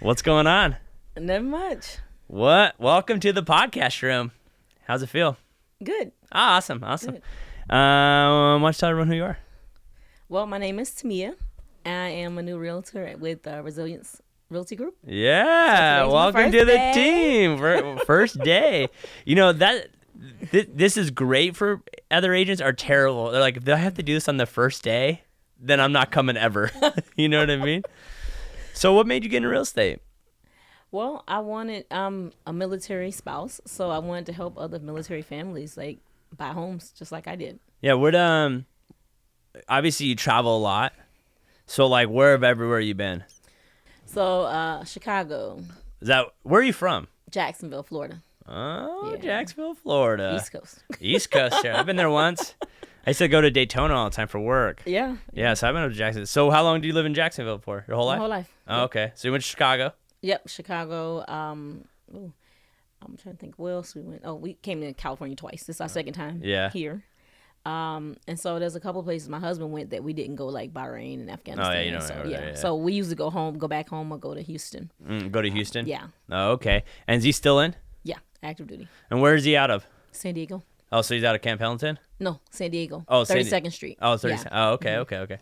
What's going on? Not much. What? Welcome to the podcast room. How's it feel? Good. Awesome. Why don't you tell everyone who you are? Well, my name is Tamia. I am a new realtor with Resilience Realty Group. Yeah. So welcome to the team. First day. You know, this is great for other agents or terrible. They're like, if I have to do this on the first day, then I'm not coming ever. You know what I mean? So what made you get into real estate? Well, I wanted a military spouse, so I wanted to help other military families like buy homes just like I did. Yeah, obviously you travel a lot. So like everywhere you been? So Chicago. Where are you from? Jacksonville, Florida. Oh, Yeah. Jacksonville, Florida. East Coast. East Coast, sure. I've been there once. I used to go to Daytona all the time for work. Yeah. Yeah, so I've been up to Jacksonville. So how long do you live in Jacksonville for? Your whole life? My whole life. Oh, okay. So you went to Chicago? Yep, Chicago. I'm trying to think where else we went. Oh, we came to California twice. This is our second time here. And so there's a couple places my husband went that we didn't go, like Bahrain and Afghanistan. Oh, yeah, you know. So, Yeah. So we usually go back home or go to Houston. Go to Houston? Yeah. Oh, okay. And is he still in? Yeah, active duty. And where is he out of? San Diego. Oh, so he's out of Camp Pendleton? No, San Diego. Oh, 32nd Street. Oh, 30. Yeah. Oh, okay, okay.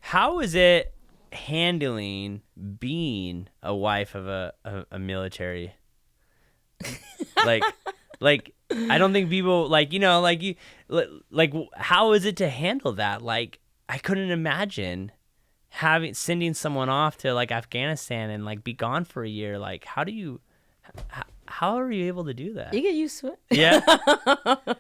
How is it handling being a wife of a military? like I don't think people how is it to handle that? Like I couldn't imagine sending someone off to like Afghanistan and like be gone for a year. Like how are you able to do that? You get used to it. Yeah.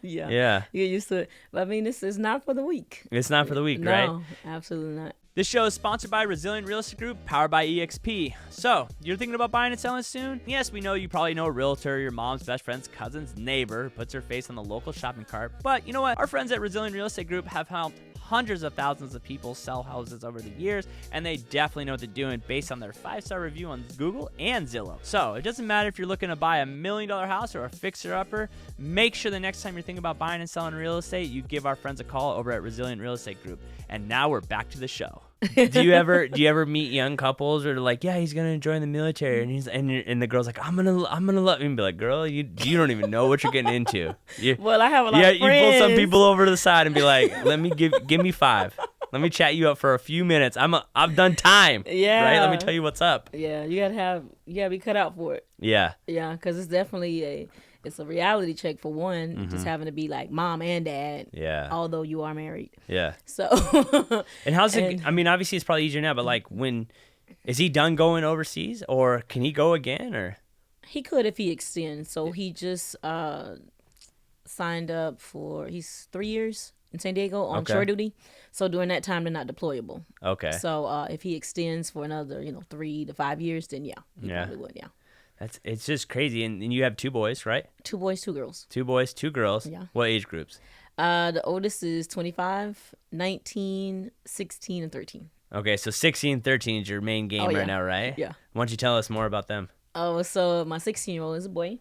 Yeah. You get used to it. But I mean, this is not for the weak. It's not for the weak, right? No, absolutely not. This show is sponsored by Resilience Realty Group, powered by EXP. So, you're thinking about buying and selling soon? Yes, we know you probably know a realtor, your mom's best friend's cousin's neighbor, who puts her face on the local shopping cart. But you know what? Our friends at Resilience Realty Group have helped hundreds of thousands of people sell houses over the years, and they definitely know what they're doing based on their 5-star review on Google and Zillow. So, it doesn't matter if you're looking to buy $1 million house or a fixer-upper, make sure the next time you're thinking about buying and selling real estate, you give our friends a call over at Resilient Real Estate Group. And now we're back to the show. Do you ever meet young couples or like, yeah, he's gonna join the military, and the girl's like, I'm gonna love him, and be like, girl, you don't even know what you're getting into. Well, I have a lot of friends. You pull some people over to the side and be like, let me give me 5. Let me chat you up for a few minutes. I've done time. Yeah. Right. Let me tell you what's up. Yeah, you gotta be cut out for it. Yeah. Yeah, because it's definitely it's a reality check for one, just having to be like mom and dad. Yeah. Although you are married. Yeah. So. And how's it? I mean, obviously it's probably easier now, but like, is he done going overseas, or can he go again, or? He could if he extends. So he just signed up he's 3 years in San Diego on shore duty. So during that time, they're not deployable. Okay. So if he extends for another, 3 to 5 years, then he probably would. Yeah. It's just crazy. And you have 2 boys, right? 2 boys, 2 girls. 2 boys, 2 girls. Yeah. What age groups? The oldest is 25, 19, 16, and 13. Okay, so 16, 13 is your main game right now, right? Yeah. Why don't you tell us more about them? Oh, so my 16-year-old is a boy.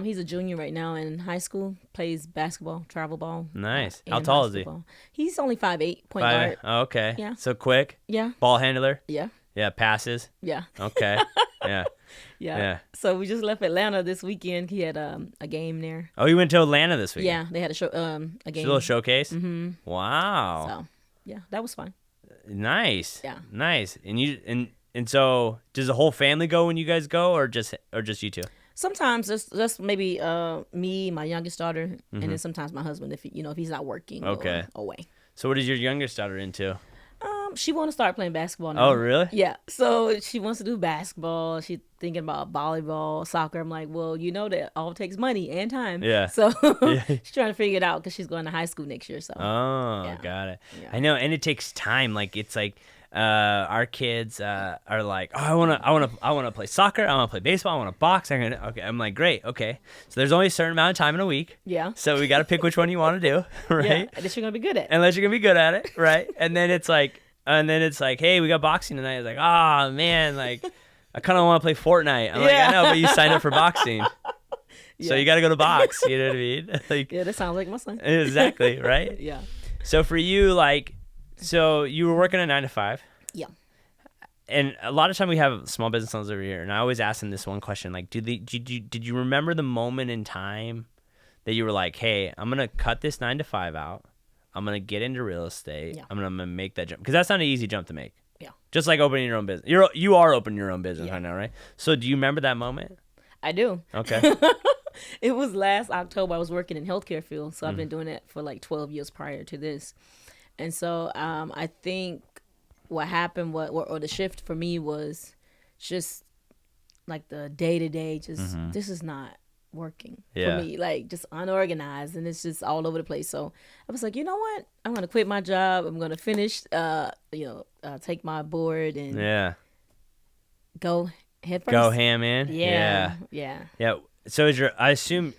He's a junior right now in high school, plays basketball, travel ball. Nice. How tall is he? He's only 5'8", point guard. Oh, okay. Yeah. So quick? Yeah. Ball handler? Yeah. Yeah, passes? Yeah. Okay. Yeah. Yeah. So we just left Atlanta this weekend. He had a game there. Oh, you went to Atlanta this week? Yeah, they had a game. A little showcase? Mm-hmm. Wow. So, yeah, that was fun. Nice. Yeah. Nice. And so does the whole family go when you guys go, or just you two? Sometimes just maybe me, my youngest daughter, and then sometimes my husband if he's not working or away. So what is your youngest daughter into? She want to start playing basketball now. Oh, really? Yeah. So she wants to do basketball. She's thinking about volleyball, soccer. I'm like, well, that all takes money and time. Yeah. So she's trying to figure it out because she's going to high school next year. So. Oh, yeah. Got it. Yeah. I know, and it takes time. Like it's like our kids are like, oh, I wanna play soccer. I wanna play baseball. I wanna box. Okay. I'm like, great. Okay. So there's only a certain amount of time in a week. Yeah. So we got to pick which one you want to do, right? Yeah. Unless you're gonna be good at it. Unless you're gonna be good at it, right? And then it's like, hey, we got boxing tonight. It's like, oh man, like I kind of want to play Fortnite. I'm like, I know, but you signed up for boxing. So you got to go to box. You know what I mean? Like, yeah, that sounds like my son. Exactly, right? Yeah. So for you, like, so you were working a 9 to 5. Yeah. and a lot of time we have small business owners over here, and I always ask them this one question, like, did you remember the moment in time that you were like, hey, I'm going to cut this 9 to 5 out. I'm going to get into real estate. I'm going to make that jump. Because that's not an easy jump to make. Yeah. Just like opening your own business. You are opening your own business right now, right? So do you remember that moment? I do. Okay. It was last October. I was working in healthcare field, so I've been doing it for like 12 years prior to this. And so I think what happened, or the shift for me was just like the day-to-day, this is not working for me, like just unorganized, and it's just all over the place. So I was like, you know what? I'm going to quit my job. I'm going to finish, take my board and go head first. Go ham in. Yeah. So I assume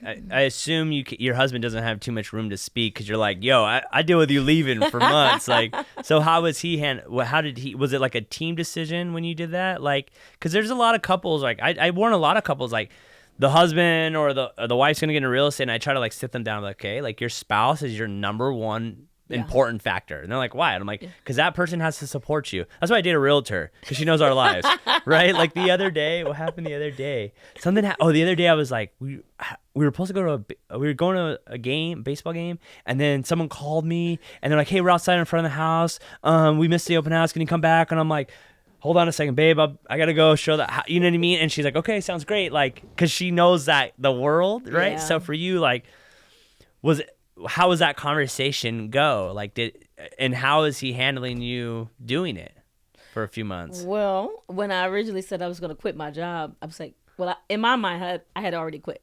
your husband doesn't have too much room to speak because you're like, yo, I deal with you leaving for months. Like, so how was he was it like a team decision when you did that? Like, because there's a lot of couples, like I warn a lot of couples, like the husband or the wife's going to get into real estate, and I try to like sit them down, like, okay, like your spouse is your number one important factor. And they're like, why? And I'm like, because that person has to support you. That's why I date a realtor, because she knows our lives, right? Like the other day, what happened the other day? The other day I was like, we were supposed to go to we were going to a game, baseball game, and then someone called me, and they're like, hey, we're outside in front of the house. We missed the open house. Can you come back? And I'm like, hold on a second, babe. I gotta go show that. You know what I mean? And she's like, okay, sounds great. Like, because she knows that the world, right? Yeah. So for you, like, how was that conversation go? Like, and how is he handling you doing it for a few months? Well, when I originally said I was going to quit my job, I was like, well, in my mind, I had already quit.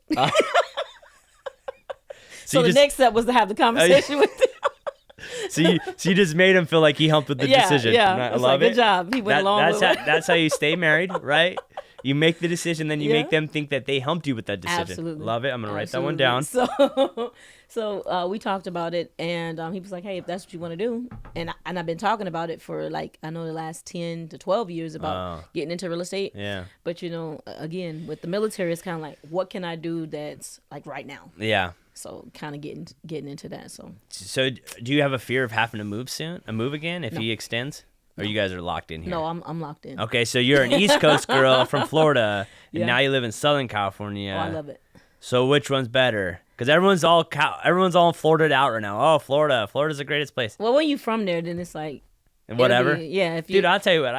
So the next step was to have the conversation with him. So you just made him feel like he helped with the decision. Yeah, I love it. Good job. He went along with it. That's how you stay married, right? You make the decision, then you make them think that they helped you with that decision. Absolutely. Love it. I'm going to write that one down. So we talked about it, and he was like, hey, if that's what you want to do. And I've been talking about it for, like, I know the last 10 to 12 years about getting into real estate. Yeah. But, again, with the military, it's kind of like, what can I do that's, like, right now? Yeah. So kind of getting into that. So do you have a fear of having to move again if he extends? Or you guys are locked in here? No, I'm locked in. Okay, so you're an East Coast girl from Florida, and now you live in Southern California. Oh, I love it. So which one's better? Because everyone's all Florida out right now. Oh, Florida's the greatest place. Well, when you from there, then it's like whatever. Dude, I'll tell you what.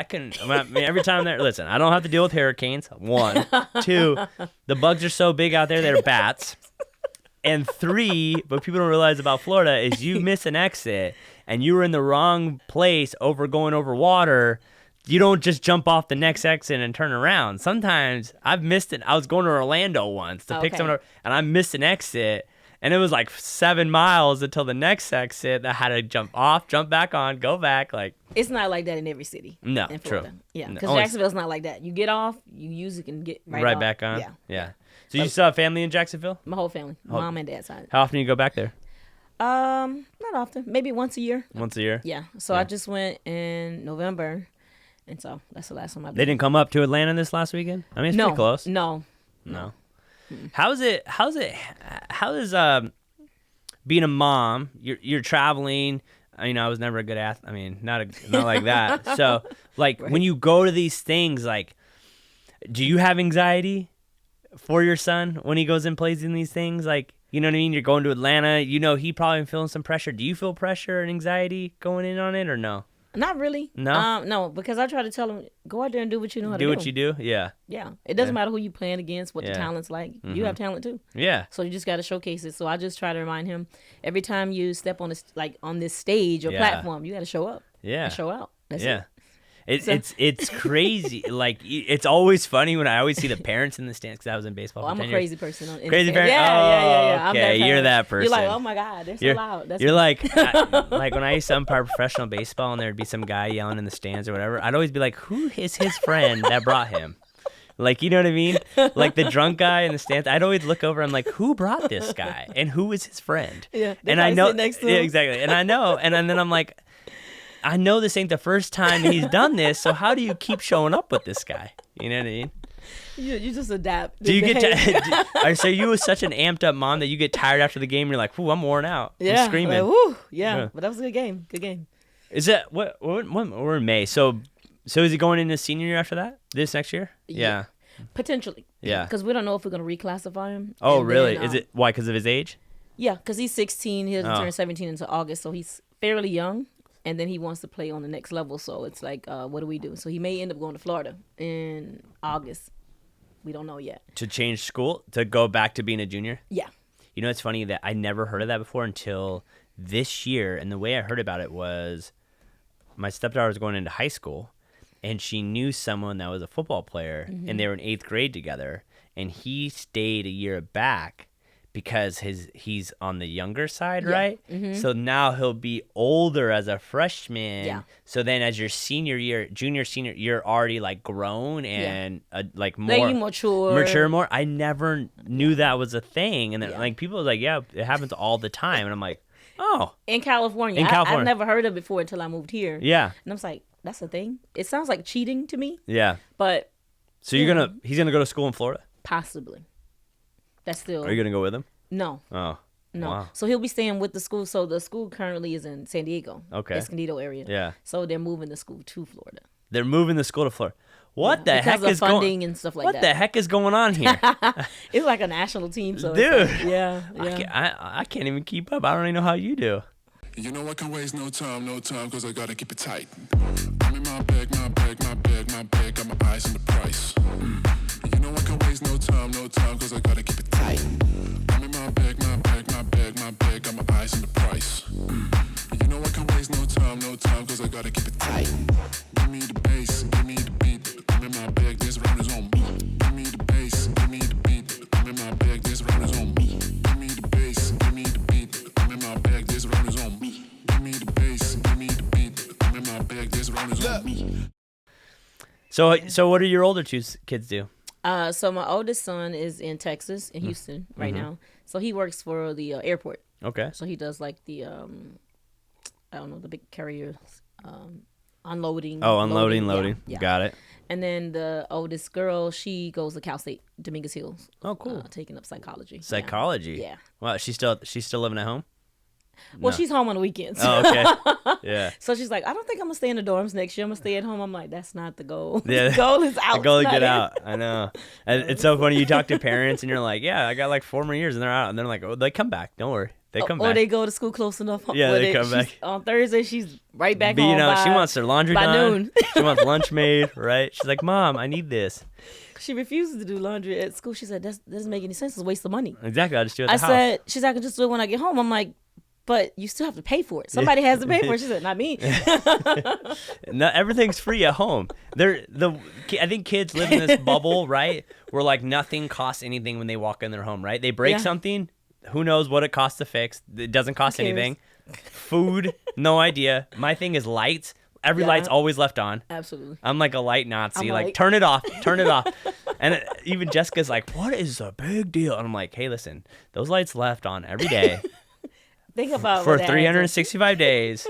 Every time I'm there, listen, I don't have to deal with hurricanes. 1, 2, the bugs are so big out there, they're bats. And 3, what people don't realize about Florida is you miss an exit and you were in the wrong place going over water. You don't just jump off the next exit and turn around. Sometimes I've missed it. I was going to Orlando once to pick someone up, and I missed an exit, and it was like 7 miles until the next exit. I had to jump off, jump back on, go back. Like, it's not like that in every city. No, in Florida. True. Yeah, because Jacksonville's not like that. You get off, you use it and get right back on. Yeah. So you still have family in Jacksonville? My whole family, mom and dad's side. How often do you go back there? Not often. Maybe once a year. Once a year? Yeah. So I just went in November, and so that's the last time I've been. They didn't come up to Atlanta this last weekend? I mean, it's pretty close. No. How is being a mom? You're traveling. I was never a good athlete. I mean, not like that. So, like, when you go to these things, like, do you have anxiety for your son when he goes and plays in these things? Like, you know what I mean? You're going to Atlanta. He probably feeling some pressure. Do you feel pressure and anxiety going in on it, or no? Not really. No? No, because I try to tell him, go out there and do what you know how to do. Do what you do? Yeah. Yeah. It doesn't matter who you playing against, what the talent's like. Mm-hmm. You have talent too. Yeah. So you just got to showcase it. So I just try to remind him, every time you step on this stage or platform, you got to show up. Yeah. And show out. That's it. It's crazy. Like, it's always funny when I always see the parents in the stands, because I was in baseball for 10 years. I'm a crazy person. Crazy parent? Yeah. Okay, you're that person. You're like, oh my God, they're so loud. You're like when I used to umpire professional baseball and there'd be some guy yelling in the stands or whatever, I'd always be like, who is his friend that brought him? Like, you know what I mean? Like the drunk guy in the stands. I'd always look over. I'm like, who brought this guy? And who is his friend? Yeah, and I know next to him. Yeah, exactly. And I know. And then I'm like, I know this ain't the first time he's done this, so how do you keep showing up with this guy? You know what I mean? You just adapt. Do you get so you was such an amped up mom that you get tired after the game and you're like, "Ooh, I'm worn out. I'm screaming." Like, woo, yeah. But that was a good game. Good game. Is that what we're in May? So So is he going into senior year after that? This next year? Yeah. Potentially. Yeah. Because we don't know if we're going to reclassify him. Oh, really? Is it why? Because of his age? Yeah, because he's 16. He doesn't turn 17 until August, so he's fairly young. And then he wants to play on the next level. So it's like, what do we do? So he may end up going to Florida in August. We don't know yet. To change school? To go back to being a junior? Yeah. You know, it's funny that I never heard of that before until this year. And the way I heard about it was my stepdaughter was going into high school. And she knew someone that was a football player. Mm-hmm. And they were in 8th grade together. And he stayed a year back because he's on the younger side, right? Mm-hmm. So now he'll be older as a freshman. Yeah. So then as your senior year, junior, senior, you're already like grown and like more mature more. I never knew that was a thing. And then like people was like, yeah, it happens all the time. And I'm like, oh. In California. I've never heard of it before until I moved here. Yeah. And I was like, that's a thing? It sounds like cheating to me. Yeah. But. So he's gonna go to school in Florida? Possibly. That's still. Are you gonna go with him? No. Oh. No. Wow. So he'll be staying with the school. So the school currently is in San Diego. Okay. Escondido area. Yeah. So they're moving the school to Florida. They're moving the school to Florida. What the heck is funding and stuff like that? What the heck is going on here? It's like a national team. So dude. Like, yeah. I can't even keep up. I don't even know how you do. You know I can waste no time, cause I gotta keep it tight. I'm in my bag, got my eyes on the price. You know I can waste no time, cause I gotta keep it tight. I'm in my bag, got my eyes on the price. You know I can waste no time, cause I gotta keep it tight. Give me the bass, give me the beat. I'm in my bag, this round is on me. Give me the bass, give me the beat. I'm in my bag, this round is on me. Give me the bass, give me the beat. I'm in my bag, this round is on me. Give me the bass, give me the beat. I'm in my bag, this round is on me. So what do your older two kids do? So my oldest son is in Texas, in Houston right now. So he works for the airport. Okay. So he does like the, I don't know, the big carriers, unloading. Oh, loading. Yeah. Got it. And then the oldest girl, she goes to Cal State, Dominguez Hills. Oh, cool. Taking up psychology. Psychology? Yeah. Wow, she's still living at home? Well, she's home on the weekends. Oh, okay. Yeah. So she's like, I don't think I'm going to stay in the dorms next year. I'm going to stay at home. I'm like, that's not the goal. Yeah. The goal is out. The goal is get out. I know. And it's so funny. You talk to parents and you're like, yeah, I got like 4 more years and they're out. And they're like, oh, they come back. Don't worry. They come back. Or they go to school close enough. Yeah, they come back. On Thursday, she's right back home she wants her laundry done. Noon. She wants lunch made, right? She's like, Mom, I need this. She refuses to do laundry at school. She said, that doesn't make any sense. It's a waste of money. Exactly. I just do it at the house. She's like, I can just do it when I get home. I'm like, but you still have to pay for it. Somebody has to pay for it. She said, not me. No, everything's free at home. I think kids live in this bubble, right? Where like nothing costs anything when they walk in their home, right? They break something. Who knows what it costs to fix? It doesn't cost anything. Food, no idea. My thing is lights. Every light's always left on. Absolutely. I'm like a light Nazi. Like, turn it off. And even Jessica's like, what is the big deal? And I'm like, hey, listen, those lights left on every day. Think about for 365 days.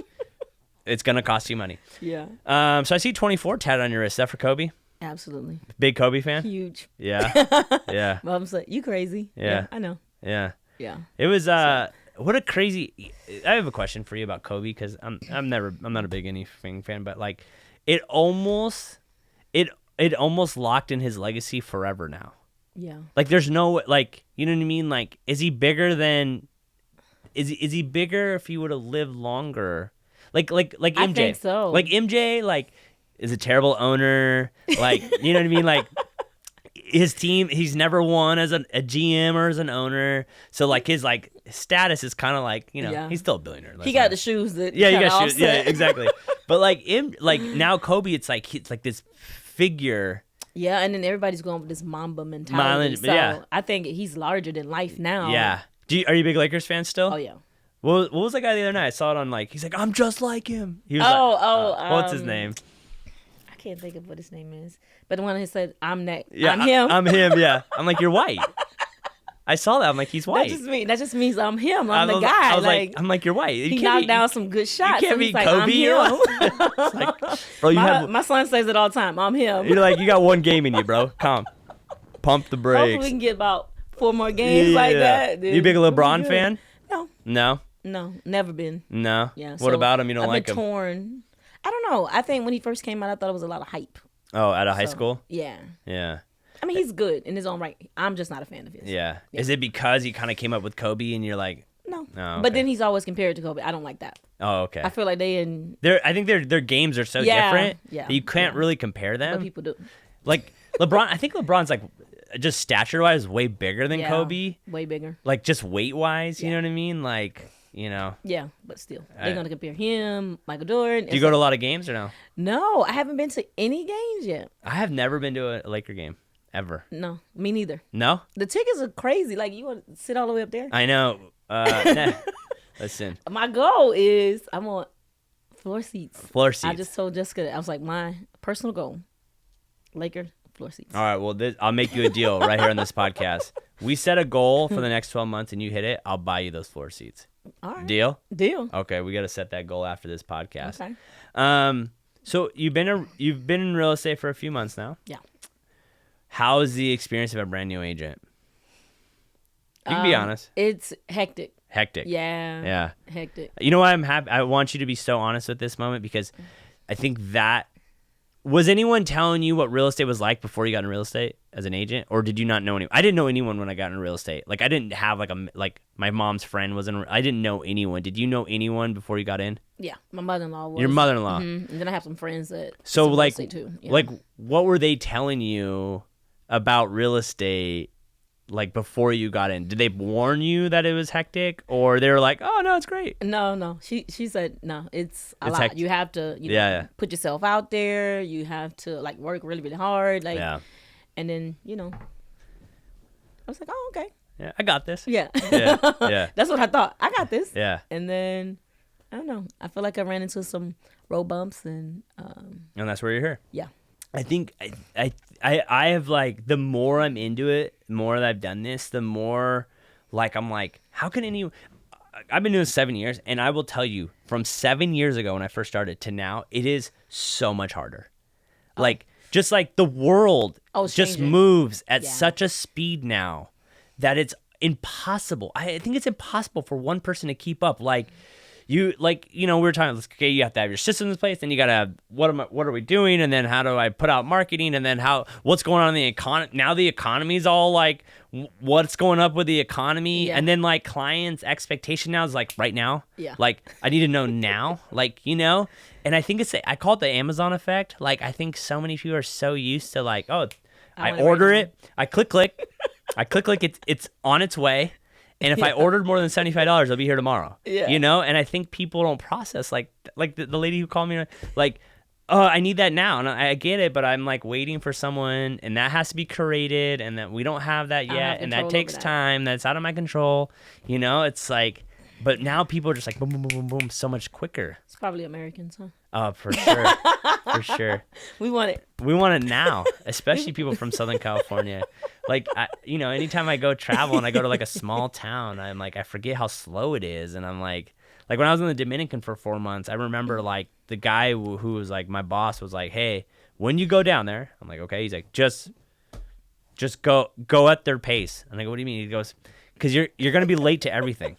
It's gonna cost you money. Yeah. So I see 24 tatted on your wrist. Is that for Kobe? Absolutely. Big Kobe fan? Huge. Yeah. Yeah. Mom's like, you crazy? Yeah. I know. Yeah. Yeah. It was what a crazy. I have a question for you about Kobe because I'm not a big anything fan, but like it almost locked in his legacy forever now. Yeah. Like there's no like, you know what I mean? Like is he bigger than? Is he bigger if he would have lived longer? Like MJ. I think so. Like MJ, like is a terrible owner. Like you know what I mean? Like his team, he's never won as a GM or as an owner. So like his like status is kind of like he's still a billionaire. He got the shoes that he got shoes. Yeah, exactly. But like now Kobe, it's like this figure. Yeah, and then everybody's going with this Mamba mentality. So I think he's larger than life now. Yeah. Are you a big Lakers fan still? Oh, yeah. What was that guy the other night? I saw it on he's like, I'm just like him. He was what's his name? I can't think of what his name is. But the one who said, I'm next. Yeah, I'm him. I'm him, yeah. I'm like, you're white. I saw that. I'm like, he's white. That just means I'm him. I'm the guy. I was like, I'm like, you're white. He knocked down some good shots. You can't be like, Kobe. It's like, bro, my son says it all the time. I'm him. You're like, you got one game in you, bro. Come. Pump the brakes. Hopefully we can get about 4 more games like that. Dude. You big LeBron fan? No. No? No, never been. No? Yeah. What about him you don't like him? I've been torn. I don't know. I think when he first came out, I thought it was a lot of hype. Oh, out of high school? Yeah. Yeah. I mean, he's good in his own right. I'm just not a fan of his. Yeah. Is it because he kind of came up with Kobe and you're like... No. Oh, okay. But then he's always compared to Kobe. I don't like that. Oh, okay. I feel like I think their games are so different that you can't really compare them. But people do. Like LeBron, I think LeBron's like just stature-wise way bigger than Kobe. Way bigger. Like just weight-wise, you know what I mean? Like... Yeah, but still, they're gonna compare him, Michael Jordan. Do you go to a lot of games or no? No, I haven't been to any games yet. I have never been to a Laker game ever. No, me neither. No? The tickets are crazy. Like you want to sit all the way up there? I know. Nah. Listen. My goal is I want floor seats. Floor seats. I just told Jessica that. I was like, my personal goal, Laker floor seats. All right. Well, I'll make you a deal right here on this podcast. We set a goal for the next 12 months, and you hit it. I'll buy you those floor seats. All right. Deal? Deal. Okay, we got to set that goal after this podcast. Okay. So you've been in real estate for a few months now. Yeah. How is the experience of a brand new agent? You can be honest. It's hectic. Hectic. Yeah. Yeah. Hectic. You know why I'm happy? I want you to be so honest with this moment because I think that was anyone telling you what real estate was like before you got in real estate as an agent, or did you not know anyone? I didn't know anyone when I got in real estate. Like I didn't have like my mom's friend was in. I didn't know anyone. Did you know anyone before you got in? Yeah, my mother-in-law was. Your mother-in-law. Mm-hmm. And then I have some friends that. So like, real estate too. Yeah. Like what were they telling you about real estate? Like before you got in, did they warn you that it was hectic, or they were like, "Oh no, it's great"? No. She said no. It's a lot. You have to, put yourself out there. You have to like work really, really hard. Like, and then I was like, "Oh, okay. Yeah, I got this." Yeah. Yeah. That's what I thought. I got this. Yeah. And then I don't know. I feel like I ran into some road bumps, and that's where you're here. Yeah. I think I have like the more I'm into it, the more that I've done this, the more like I'm like, how can I've been doing this 7 years, and I will tell you from 7 years ago when I first started to now, it is so much harder. Like just like the world just moves at such a speed now that it's impossible. I think it's impossible for one person to keep up. Like we were talking, okay, you have to have your systems in place, then you got to have, what are we doing? And then how do I put out marketing? And then what's going on in the economy? Now the economy's all like, what's going up with the economy? Yeah. And then like clients' expectation now is like right now. Yeah. Like I need to know now, and I think I call it the Amazon effect. Like I think so many people are so used to like, oh, I order it, I click, it's on its way. And if I ordered more than $75, I'll be here tomorrow. Yeah. And I think people don't process like the lady who called me like, oh, I need that now. And I get it, but I'm like waiting for someone, and that has to be curated, and that we don't have that yet, and that takes time. That's out of my control. It's like, but now people are just like boom, boom, boom, boom, boom, so much quicker. It's probably Americans, huh? Oh, for sure. For sure. We want it. We want it now, especially people from Southern California. Like, anytime I go travel and I go to like a small town, I'm like, I forget how slow it is. And I'm like when I was in the Dominican for 4 months, I remember like the guy who was like, my boss was like, hey, when you go down there, I'm like, okay. He's like, just go at their pace. I'm like, what do you mean? He goes, because you're going to be late to everything.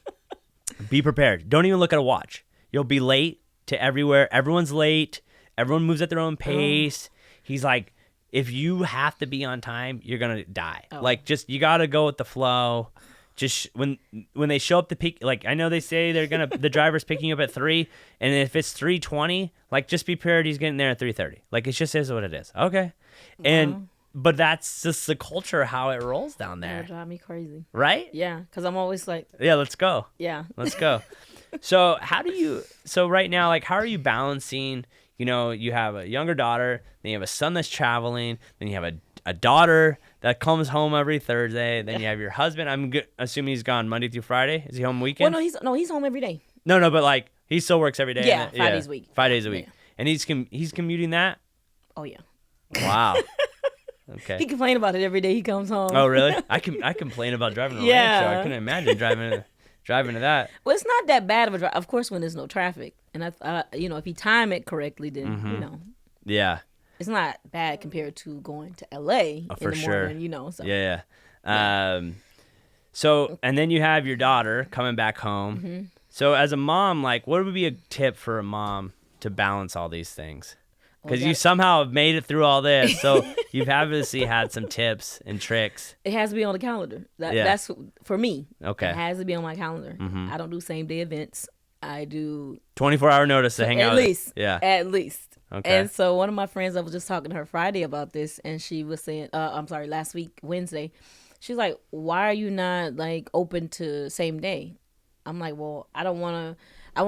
Be prepared. Don't even look at a watch. You'll be late to everywhere. Everyone's late. Everyone moves at their own pace. He's like, if you have to be on time, you're gonna die. Like, just you gotta go with the flow. Just when they show up to pick, like I know they say the driver's picking you up at 3, and if it's 3:20, like just be prepared. He's getting there at 3:30. Like it just is what it is. Okay, but that's just the culture how it rolls down there. That'll drive me crazy. Right? Yeah, because I'm always like, yeah, let's go. Yeah, let's go. So right now, like, how are you balancing? You have a younger daughter, then you have a son that's traveling, then you have a daughter that comes home every Thursday, then you have your husband. I'm assuming he's gone Monday through Friday. Is he home weekend? Well, he's home every day. No, but like he still works every day. Yeah, 5 days a week. 5 days a week, and he's commuting that. Oh yeah. Wow. Okay. He complains about it every day he comes home. Oh really? I complain about driving to ranch, so I couldn't imagine driving to that. Well, it's not that bad of a drive. Of course, when there's no traffic, and if you time it correctly, then Yeah. It's not bad compared to going to LA in the morning, So. Yeah. So, and then you have your daughter coming back home. Mm-hmm. So, as a mom, like, what would be a tip for a mom to balance all these things? Because you somehow have made it through all this, so you've obviously had some tips and tricks. It has to be on the calendar. That's for me. Okay. It has to be on my calendar. I don't do same day events. I do 24-hour notice to hang out. At least. Yeah. At least. Okay. And so one of my friends, I was just talking to her Friday about this, and she was saying, last week, Wednesday, she's like, why are you not like open to same day? I'm like, well, I want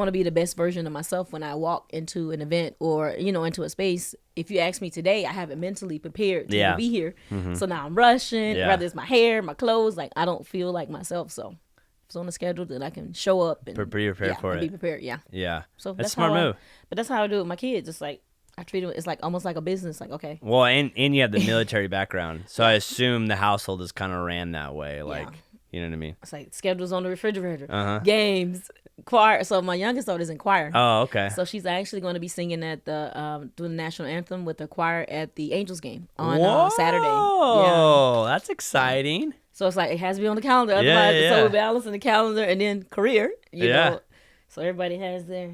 to be the best version of myself when I walk into an event or, into a space. If you ask me today, I haven't mentally prepared to be here. So now I'm rushing, whether it's my hair, my clothes, like I don't feel like myself. So if it's on the schedule, then I can show up and be prepared for it. Be prepared, yeah. Yeah. So that's a smart move. But that's how I do it with my kids. It's like, I treat it, it's like almost like a business, like, okay. Well, and you have the military background. So I assume the household is kind of ran that way. Like, you know what I mean? It's like schedules on the refrigerator, games, choir. So my youngest daughter's in choir. Oh, okay. So she's actually going to be singing at doing the national anthem with the choir at the Angels game on Saturday. Oh, that's exciting. So it's like, it has to be on the calendar. Otherwise, so we're balancing the calendar and then career, you know. So everybody has their...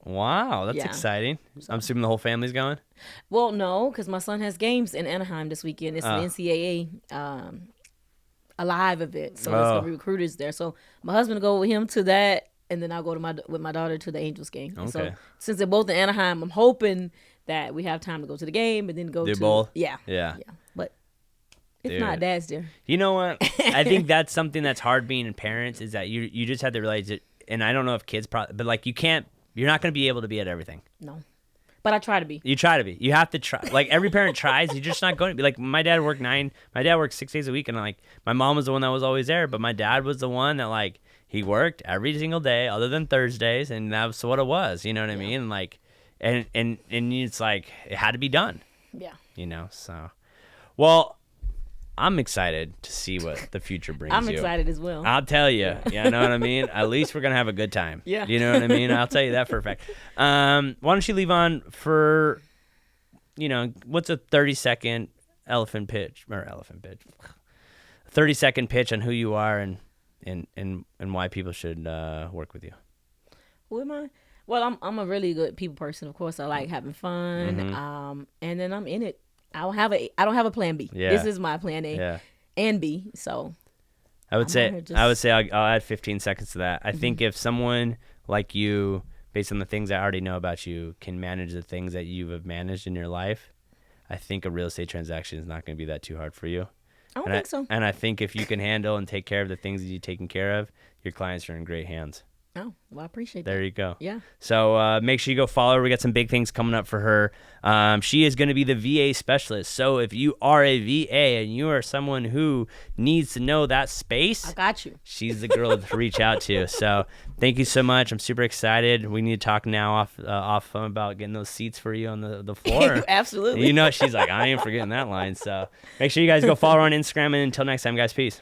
Wow, that's exciting. I'm assuming the whole family's going? Well, no, because my son has games in Anaheim this weekend. It's an NCAA a live event, so there's going to be recruiters there. So my husband will go with him to that, and then I'll go with my daughter to the Angels game. Okay. So since they're both in Anaheim, I'm hoping that we have time to go to the game and then go to... both? Yeah. But if not, Dad's there. You know what? I think that's something that's hard being parents is that you just have to realize it, and I don't know if kids but like you're not going to be able to be at everything. No. But I try to be. You try to be. You have to try. Like, every parent tries. You're just not going to be. Like, my dad worked 6 days a week, and, like, my mom was the one that was always there, but my dad was the one that, like, he worked every single day other than Thursdays, and that's what it was. You know what I mean? And, like, and it's, like, it had to be done. Yeah. You know, so. Well, I'm excited to see what the future brings. I'm excited as well. I'll tell you. You know what I mean? At least we're going to have a good time. Yeah. You know what I mean? I'll tell you that for a fact. Why don't you leave on for, what's a 30-second elephant pitch? 30-second pitch on who you are and why people should work with you. Who am I? Well, I'm a really good people person. Of course, I like having fun. And then I'm in it. I don't have a plan B. Yeah. This is my plan A and B. So I would say I'll add 15 seconds to that. I think if someone like you, based on the things I already know about you, can manage the things that you have managed in your life, I think a real estate transaction is not going to be that too hard for you. I don't think so. And I think if you can handle and take care of the things that you're taking care of, your clients are in great hands. Oh, well, I appreciate that. There you go. Yeah. So make sure you go follow her. We got some big things coming up for her. She is going to be the VA specialist. So if you are a VA and you are someone who needs to know that space, I got you. She's the girl to reach out to. So thank you so much. I'm super excited. We need to talk now off about getting those seats for you on the floor. Absolutely. You know, she's like, I ain't forgetting that line. So make sure you guys go follow her on Instagram. And until next time, guys, peace.